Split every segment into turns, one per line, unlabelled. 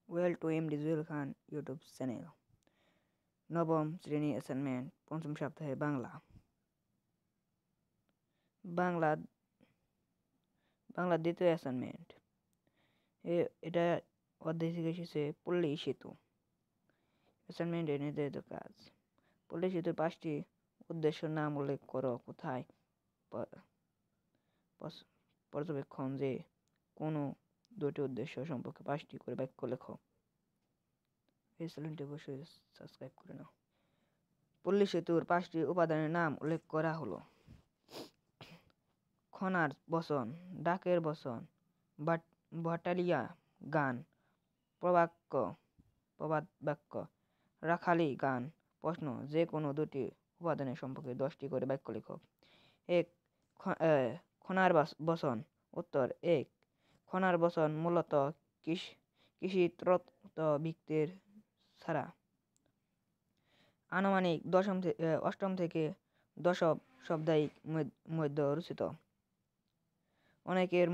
Well to MD Jewel Khan YouTube channel. নবম শ্রেণী assignment, পঞ্চম সপ্তাহে বাংলা। বাংলা বাংলা দ্বিতীয় অ্যাসাইনমেন্ট। এটা অধ্যায় থেকে এসেছে পল্লী সেতু। অ্যাসাইনমেন্টের নির্ধারিত কাজ: পল্লী সেতুর 5টি উদ্দেশ্যের নাম উল্লেখ করো। কোথায় পর্যবেক্ষণ যে কোনো 2টি উদ্দেশ্য সম্পর্কে 5টি করে বাক্য লেখো। এই চ্যানেলটি অবশ্যই সাবস্ক্রাইব করে নাও। পল্লী সেতুর 5টি উপাদানের নাম উল্লেখ করা হলো: খনার বচন, ডাকের বচন, ভাটালিয়া গান, প্রবাদ বাক্য, রাখালি গান। প্রশ্ন: যে কোনো 2টি উপাদানের সম্পর্কে 10টি করে বাক্য লেখো। 1. খনার বচন। উত্তর: 1. খনার বচন মূলত কৃষিতত্ত্ব ভিত্তির ছাড়া আনুমানিক 8ম থেকে 10ম শতাব্দীর মধ্যে রচিত। অনেকের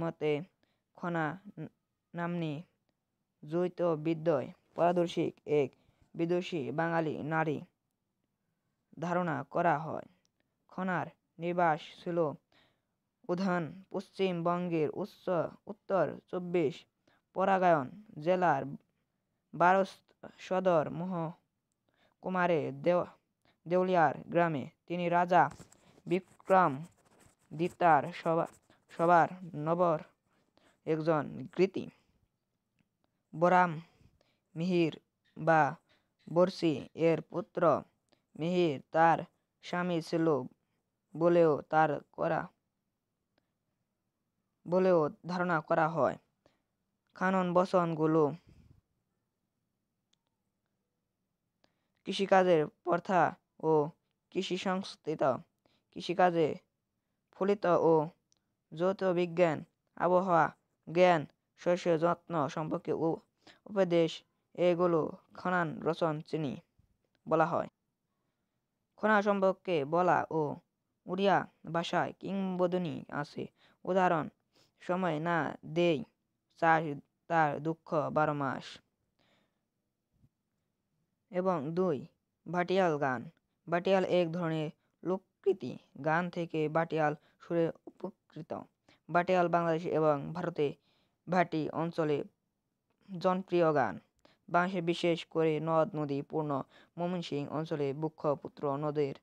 মতে খনা নাম্নী দ্বৈতবিদ্যায় পারদর্শী এক বিদুষী বাঙালি নারী ধারণা করা হয়। খনার নিবাস ছিল উধান পশ্চিমবঙ্গের উত্তর 24 পরগনা জেলার বারস্ত সদর মহকুমারে দেউলিয়ার গ্রামে। তিনি রাজা বিক্রমাদিত্যর সবার নবর একজন কৃতি বরাম মিহির বা বর্ষি এর পুত্র। মিহির তার স্বামী ছিল বলেও ধারণা করা হয়। খানন বচনগুলো কৃষিকাজের প্রথা ও কৃষিকাজে ফলিত ও জ্যোতির্বিজ্ঞান, আবহাওয়া জ্ঞান, শস্য যত্ন সম্পর্কে উপদেশ এগুলো খনান রচন চিনি বলা হয়। খনা সম্পর্কে বলা ও উড়িয়া ভাষায় কিংবদন্তি আছে। উদাহরণ: সময় না দেয় চাষ তার দুঃখ 12 মাস। এবং 2. ভাটিয়াল গান। ভাটিয়াল এক ধরনের লোকগীতি। গান থেকে ভাটিয়াল সুরে উপকৃত। ভাটিয়াল বাংলাদেশ এবং ভারতে ভাটি অঞ্চলে জনপ্রিয় গান। বাংলাদেশে বিশেষ করে নদ নদী পূর্ণ ময়মনসিংহ অঞ্চলে ব্রহ্মপুত্র নদের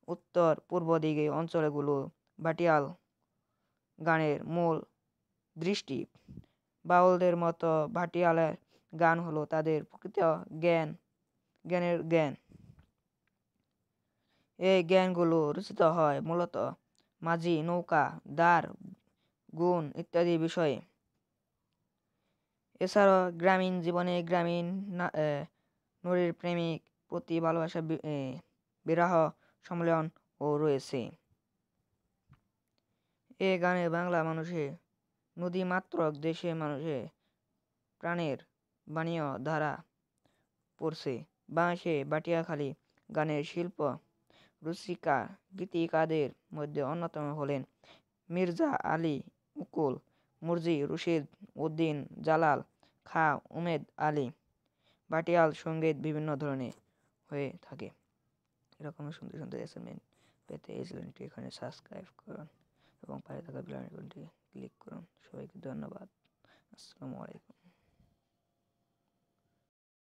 উত্তর পূর্ব দিকে অঞ্চলগুলো ভাটিয়াল গানের মূল দৃষ্টি। বাউলদের মতো ভাটিয়ালের গান হলো তাদের প্রকৃত জ্ঞানের গান। এই গানগুলো রচিত হয় মূলত মাঝি, নৌকা, দ্বার, গুণ ইত্যাদি বিষয়ে। এছাড়াও গ্রামীণ জীবনে গ্রামীণ নারীর প্রেমিক প্রতি ভালোবাসা, বিরহ সম্মেলন ও রয়েছে। এ গানে বাংলা মানুষের নদীমাতৃক দেশে মানুষের প্রাণের বাণীও ধারা পড়ছে। বাংলাদেশে ভাটিয়াখালী গানের শিল্প রচিকা গীতিকারদের মধ্যে অন্যতম হলেন মির্জা আলী মুকুল, মুরজি রশিদ উদ্দিন, জালাল খাঁ, উমেদ আলী। ভাটিয়াল সঙ্গীত বিভিন্ন ধরনের হয়ে থাকে। এরকম সুন্দর সুন্দর অ্যাসাইনমেন্ট পেতে এই চ্যানেলটি এখানে সাবস্ক্রাইব করুন এবং পাশে থাকা বেল আইকনটি ক্লিক করুন। সবাইকে ধন্যবাদ। আসসালামু আলাইকুম।